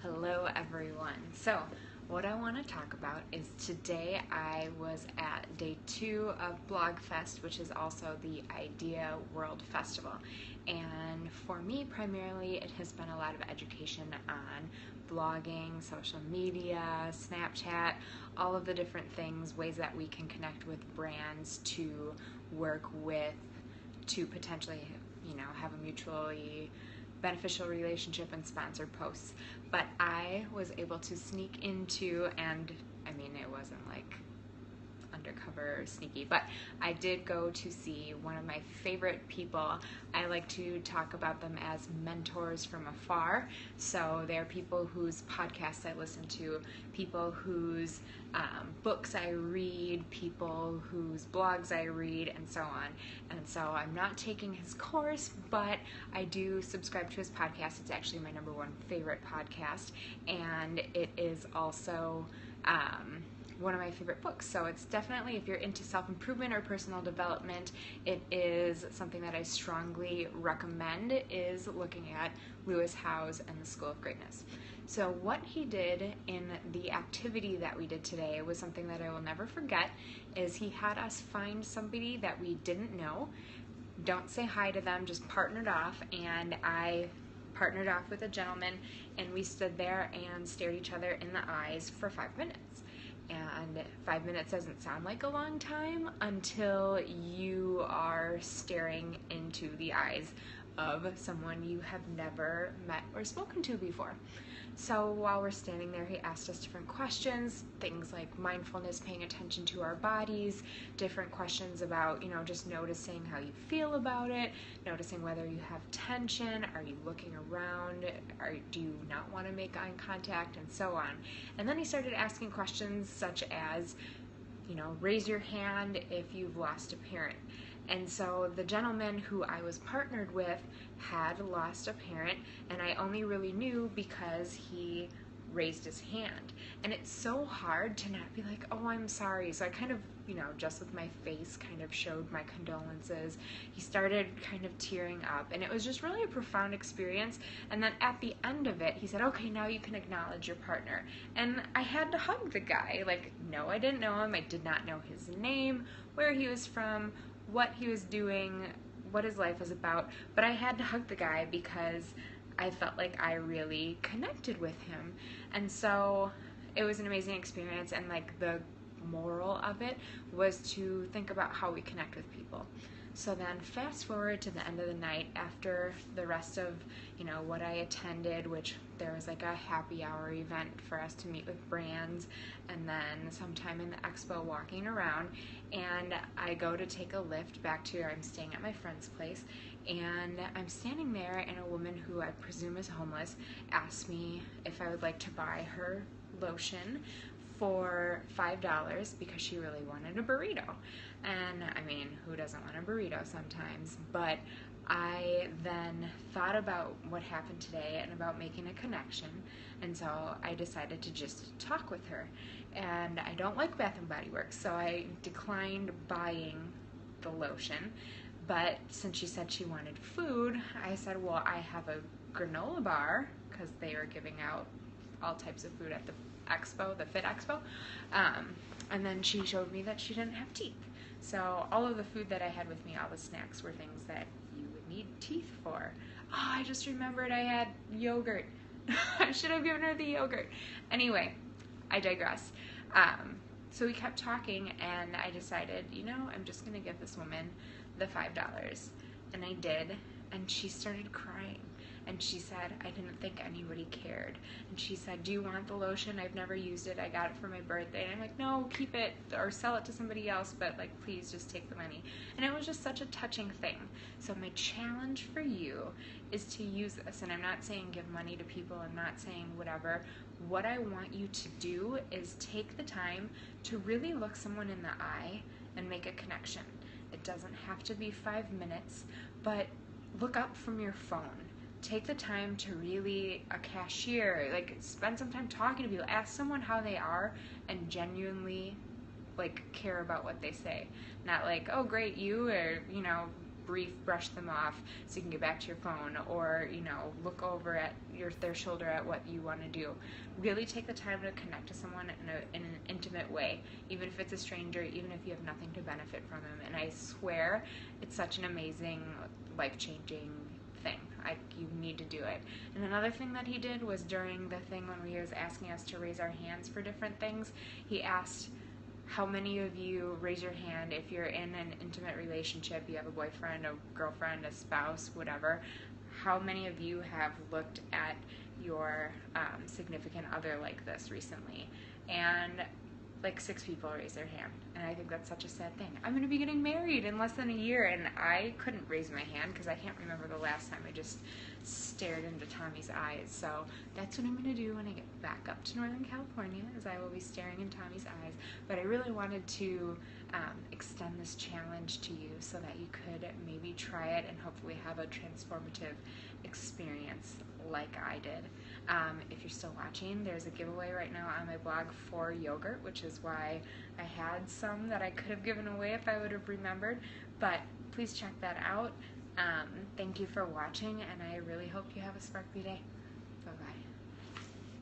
Hello everyone. So what I want to talk about is today I was at day 2 of Blogfest, which is also the IDEA World Festival. And for me primarily it has been a lot of education on blogging, social media, Snapchat, all of the different things, ways that we can connect with brands to work with to potentially, have a mutually beneficial relationship and sponsored posts. But I was able to sneak into, and it wasn't like undercover or sneaky, but I did go to see one of my favorite people. I like to talk about them as mentors from afar. So they're people whose podcasts I listen to, people whose books I read, people whose blogs I read, and so on. And so I'm not taking his course, but I do subscribe to his podcast. It's actually my #1 favorite podcast, and it is also one of my favorite books. So it's definitely, if you're into self-improvement or personal development, it is something that I strongly recommend, is looking at Lewis Howes and the School of Greatness. So what he did in the activity that we did today was something that I will never forget, is he had us find somebody that we didn't know, don't say hi to them, just partnered off, and I partnered off with a gentleman, and we stood there and stared each other in the eyes for 5 minutes. And 5 minutes doesn't sound like a long time until you are staring into the eyes of someone you have never met or spoken to before. So while we're standing there, he asked us different questions, things like mindfulness, paying attention to our bodies, different questions about, just noticing how you feel about it, noticing whether you have tension, are you looking around, do you not want to make eye contact, and so on. And then he started asking questions such as, raise your hand if you've lost a parent. And so the gentleman who I was partnered with had lost a parent, and I only really knew because he raised his hand. And it's so hard to not be like, oh, I'm sorry. So I kind of, just with my face, kind of showed my condolences. He started kind of tearing up, and it was just really a profound experience. And then at the end of it, he said, okay, now you can acknowledge your partner. And I had to hug the guy. Like, no, I didn't know him. I did not know his name, where he was from, what he was doing, what his life was about, but I had to hug the guy because I felt like I really connected with him. And so it was an amazing experience, and like the moral of it was to think about how we connect with people. So then fast forward to the end of the night, after the rest of, what I attended, which there was like a happy hour event for us to meet with brands, and then sometime in the expo walking around, and I go to take a lift back to where I'm staying at my friend's place, and I'm standing there, and a woman who I presume is homeless asked me if I would like to buy her lotion for $5 because she really wanted a burrito. And who doesn't want a burrito sometimes? But I then thought about what happened today and about making a connection, and so I decided to just talk with her. And I don't like Bath and Body Works, so I declined buying the lotion. But since she said she wanted food, I said, well, I have a granola bar, because they were giving out all types of food at the expo, the Fit Expo. And then she showed me that she didn't have teeth. So all of the food that I had with me, all the snacks, were things that you would need teeth for. Oh, I just remembered I had yogurt. I should have given her the yogurt. Anyway, I digress. So we kept talking, and I decided, I'm just going to give this woman the $5. And I did, and she started crying. And she said, I didn't think anybody cared. And she said, do you want the lotion? I've never used it. I got it for my birthday. And I'm like, no, keep it or sell it to somebody else, but like, please just take the money. And it was just such a touching thing. So my challenge for you is to use this. And I'm not saying give money to people. I'm not saying whatever. What I want you to do is take the time to really look someone in the eye and make a connection. It doesn't have to be 5 minutes, but look up from your phone. Take the time to really, a cashier, like spend some time talking to people, ask someone how they are, and genuinely like care about what they say. Not like, oh great, you, or brief brush them off so you can get back to your phone, or look over at their shoulder at what you want to do. Really take the time to connect to someone in an intimate way, even if it's a stranger, even if you have nothing to benefit from them. And I swear it's such an amazing, life-changing thing. You need to do it. And another thing that he did was during the thing when he was asking us to raise our hands for different things, he asked, how many of you, raise your hand if you're in an intimate relationship, you have a boyfriend, a girlfriend, a spouse, whatever, how many of you have looked at your significant other like this recently? And like 6 people raised their hand, and I think that's such a sad thing. I'm going to be getting married in less than a year, and I couldn't raise my hand because I can't remember the last time I just stared into Tommy's eyes. So that's what I'm going to do when I get back up to Northern California, is I will be staring in Tommy's eyes. But I really wanted to extend this challenge to you so that you could maybe try it and hopefully have a transformative experience like I did. If you're still watching, there's a giveaway right now on my blog for yogurt, which is why I had some that I could have given away if I would have remembered, but please check that out. Thank you for watching, and I really hope you have a sparkly day. Bye-bye.